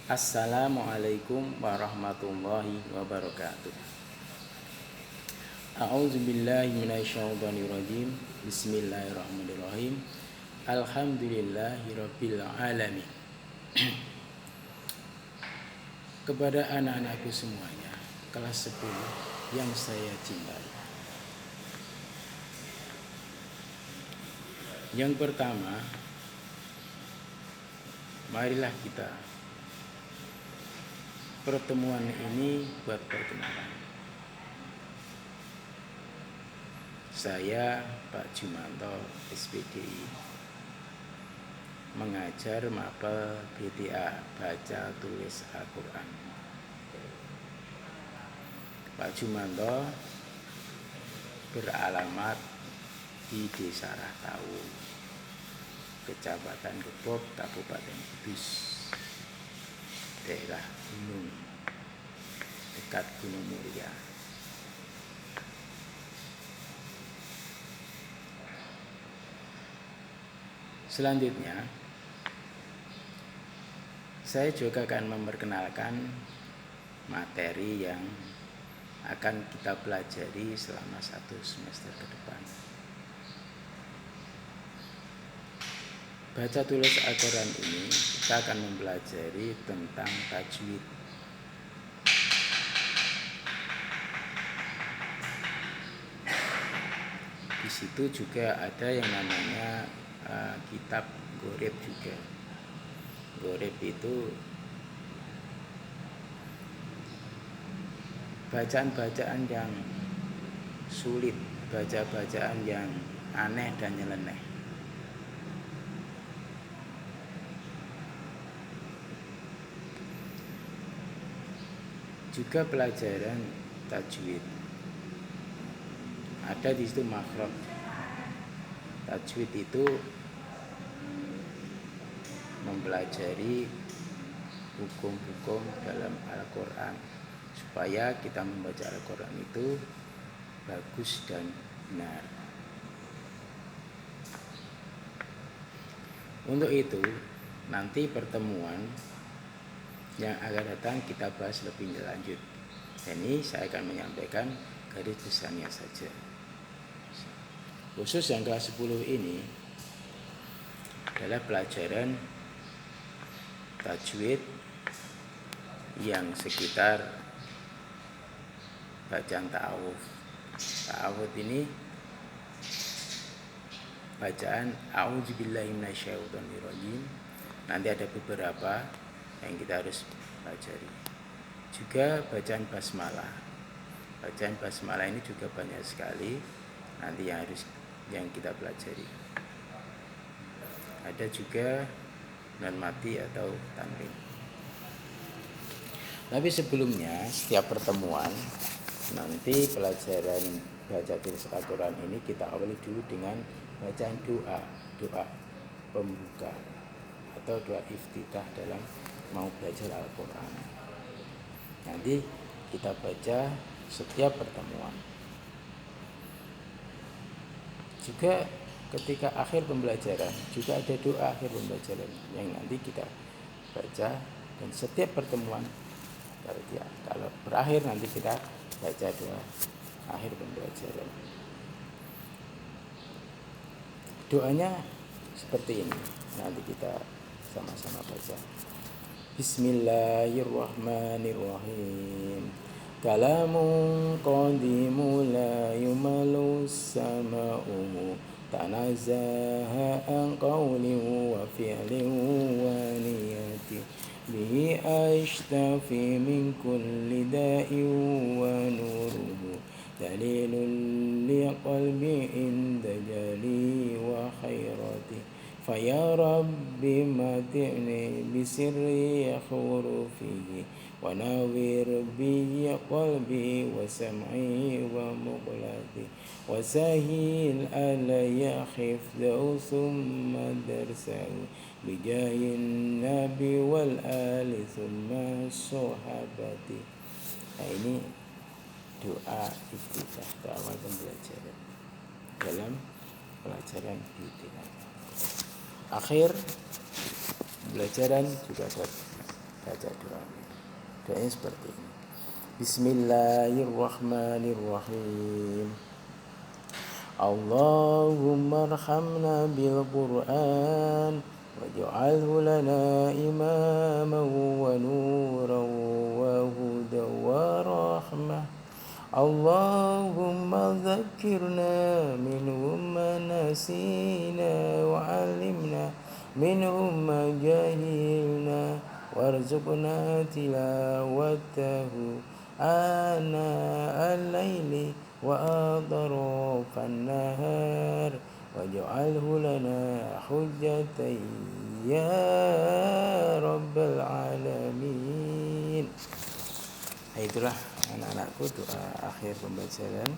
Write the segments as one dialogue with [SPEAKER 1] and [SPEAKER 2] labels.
[SPEAKER 1] Assalamualaikum warahmatullahi wabarakatuh. A'udzubillahi minasyaitonirrajim. Bismillahirrahmanirrahim. Alhamdulillahirabbil alamin. Kepada anak-anakku semuanya, kelas 10 yang saya cintai. Yang pertama, marilah kita pertemuan ini buat perkenalan. Saya Pak Jumanto SPDI, mengajar mapel BTA Baca Tulis Al-Quran. Pak Jumanto beralamat di Desa Rahtau, Kecamatan Gebog, Kabupaten Kudus, daerah Gunung, dekat Gunung Muria. Selanjutnya, saya juga akan memperkenalkan materi yang akan kita pelajari selama 1 semester ke depan. Baca tulis Al-Quran ini kita akan mempelajari tentang tajwid. Di situ juga ada yang namanya kitab Ghorib juga. Ghorib itu bacaan-bacaan yang sulit, bacaan yang aneh dan nyeleneh. Juga pelajaran tajwid. Ada di situ makhraj. Tajwid itu mempelajari hukum-hukum dalam Al-Quran supaya kita membaca Al-Quran itu bagus dan benar. Untuk itu nanti pertemuan yang akan datang kita bahas lebih lanjut. Ini saya akan menyampaikan garis besarnya saja. Khusus yang kelas 10 ini adalah pelajaran tajwid yang sekitar bacaan ta'awudz. Ta'awudz ini bacaan a'udzubillahi minasyaitonirrajim. Nanti ada beberapa yang kita harus pelajari. Juga bacaan basmalah. Bacaan basmalah ini juga banyak sekali nanti yang kita pelajari. Ada juga non mati atau tanwin. Tapi sebelumnya setiap pertemuan nanti pelajaran baca tulis Al-Quran ini kita awali dulu dengan bacaan doa pembuka atau doa iftitah dalam mau belajar Al-Quran. Nanti kita baca setiap pertemuan. Juga ketika akhir pembelajaran juga ada doa akhir pembelajaran yang nanti kita baca, dan setiap pertemuan kalau berakhir nanti kita baca doa akhir pembelajaran. Doanya seperti ini, nanti kita sama-sama baca. Bismillahirrahmanirrahim. Kalamun qadimu la yumalu sama'u tanazaha an qawlin wa fi'lin wa niyati bihi ashtafi min kulli da'in wa nuruhu dalilun liqalbi inda jali wa khairati faya rabbi mati'ni bisirri khurufihi wa nawir bi qalbi wa sam'i wa muqlati wa sahil alayya khifdahu summa darsahu bijahin nabi wal ali summa sahabati. Nah, ini doa iftitah awal pembelajaran dalam pelajaran BTA. Akhir pembelajaran juga ada baca doa. Doanya seperti ini. Bismillahirrahmanirrahim. Allahumma arhamna bil Qur'an waj'alhu lana imaman wa nuran wa hudan wa rahmah. Allahumma dzakkirna minhum ma nasina wa 'allimna minhum ma jahilna warzuqna tilawatahu ana al-laili wa atrafan nahar waj'alhu lana hujjatan ya rabbal alamin. Nah, itulah anak-anakku doa akhir pembelajaran.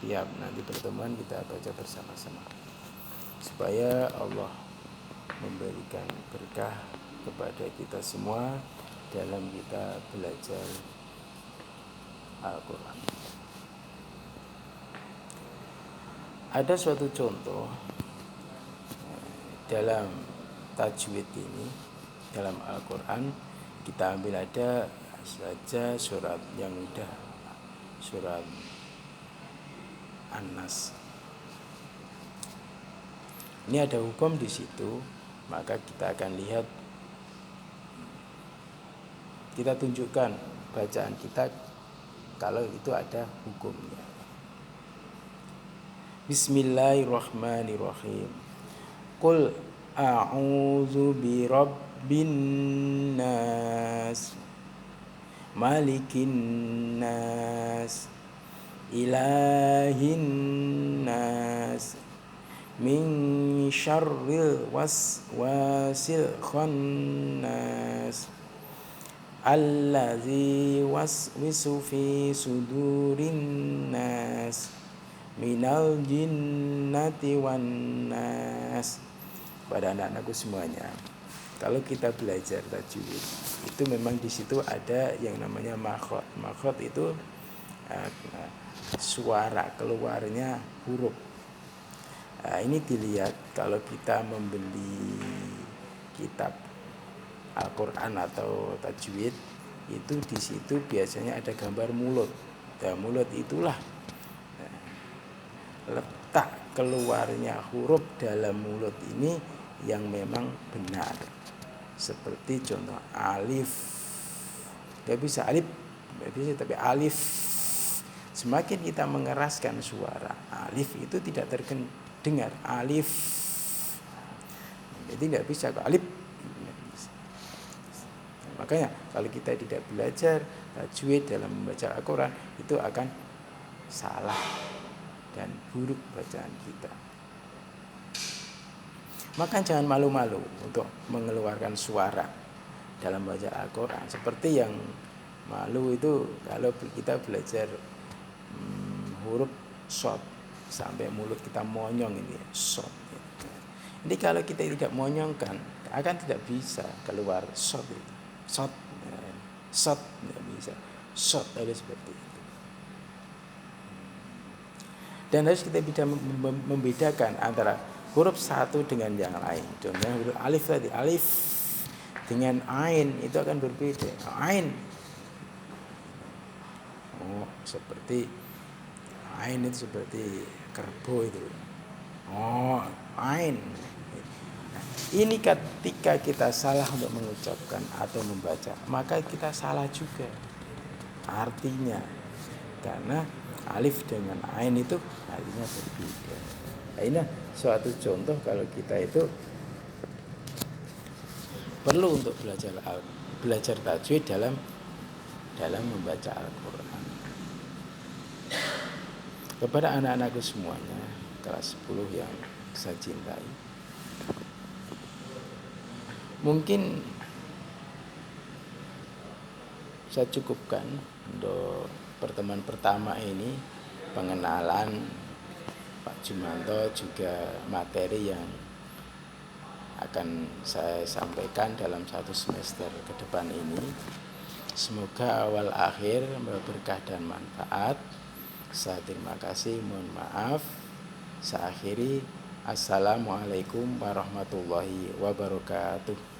[SPEAKER 1] Tiap nanti pertemuan kita baca bersama-sama supaya Allah memberikan berkah kepada kita semua dalam kita belajar Al-Quran. Ada suatu contoh dalam tajwid ini, dalam Al-Quran kita ambil ada saja surat yang mudah, surat An-Nas. Ini ada hukum di situ, maka kita akan lihat, kita tunjukkan bacaan kita kalau itu ada hukumnya. Bismillahirrahmanirrahim. Qul a'udzu birabbin nas, malikin nas, ilahin nas, min syarril waswasil khannas, allazi waswisu fi sudurin nas, minal jinnati wan nas. Pada anak-anakku semuanya, kalau kita belajar tajwid itu memang di situ ada yang namanya makhraj. Makhraj itu suara keluarnya huruf. Ini dilihat kalau kita membeli kitab Al-Quran atau tajwid, itu di situ biasanya ada gambar mulut. Dan mulut itulah letak keluarnya huruf dalam mulut ini yang memang benar. Seperti contoh alif, gak bisa alif, gak bisa, tapi alif. Semakin kita mengeraskan suara alif itu tidak terdengar alif, jadi gak bisa alif. Makanya kalau kita tidak belajar tajwid dalam membaca Al-Quran, itu akan salah dan buruk bacaan kita. Maka jangan malu-malu untuk mengeluarkan suara dalam baca Al-Quran. Seperti yang malu itu kalau kita belajar huruf shod sampai mulut kita monyong ini, shod. Jadi kalau kita tidak monyongkan, akan tidak bisa keluar shod itu. Shod tidak bisa. Shod harus seperti itu. Dan harus kita bisa membedakan antara huruf satu dengan yang lain. Contohnya huruf alif tadi, alif dengan ain itu akan berbeda. Ain, seperti ain itu seperti kerbau itu. Ain. Ini ketika kita salah untuk mengucapkan atau membaca, maka kita salah juga artinya, karena alif dengan ain itu artinya berbeda. Nah, ini suatu contoh kalau kita itu perlu untuk belajar tajwid dalam membaca Al-Quran. Kepada anak-anakku semuanya kelas 10 yang saya cintai, mungkin saya cukupkan untuk pertemuan pertama ini, pengenalan Pak Jumanto, juga materi yang akan saya sampaikan dalam satu semester ke depan ini. Semoga awal akhir berkah dan manfaat. Saya terima kasih, mohon maaf. Saya akhiri. Assalamualaikum warahmatullahi wabarakatuh.